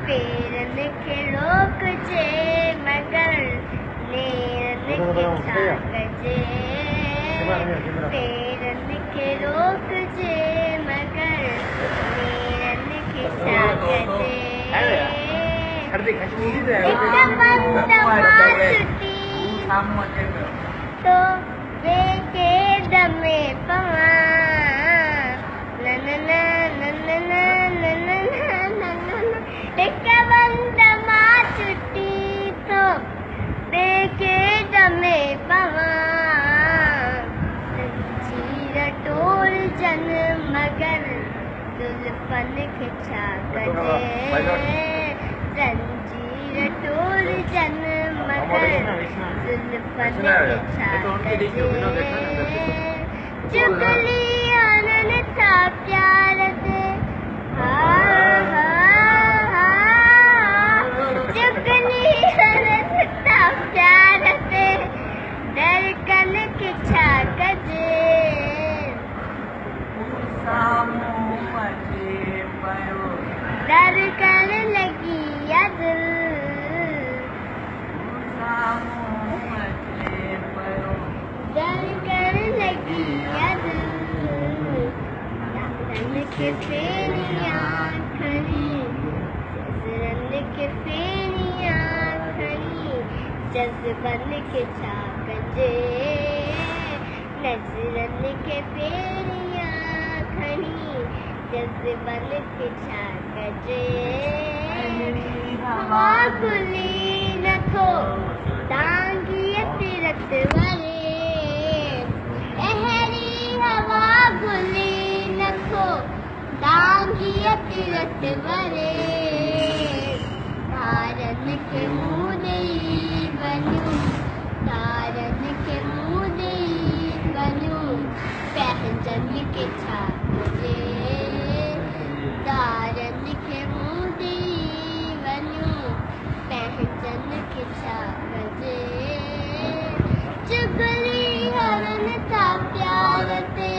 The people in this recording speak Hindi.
पेरन के रोक जे मगर नेरन के छाक जे पेरन के रोक जे मगर नेरन के छाक जे एक बंद माचुटी तो वे के दमे पवा एक बंद माचुटी तो देखे दमे पवा जंजीर टोल जन मगर दुल्हन के छाक जे जंजीर टोल जन मगर दुल्हन के छाक जे चुगली आनन था प्यार से धड़कन के छाक जे धड़कन लगी या दिल धड़कन लगी या दिल रन के फेरियां खड़ी रन के फेरियां खड़ी जज्बन के छाक जे नजरन के फेरियां खड़ी जज्बन के छाक जे हवा खुली न थो तांगी तिरत वरे अहरी हवा खुली न थो तांगी तिरत वरे तारन के मुँह नहीं बनूं तारन के मुँह नहीं बनूं पहचान के छाक जे तारन के मुँह नहीं बनूं पहचान के छाक जे चुगली हरन था प्यार से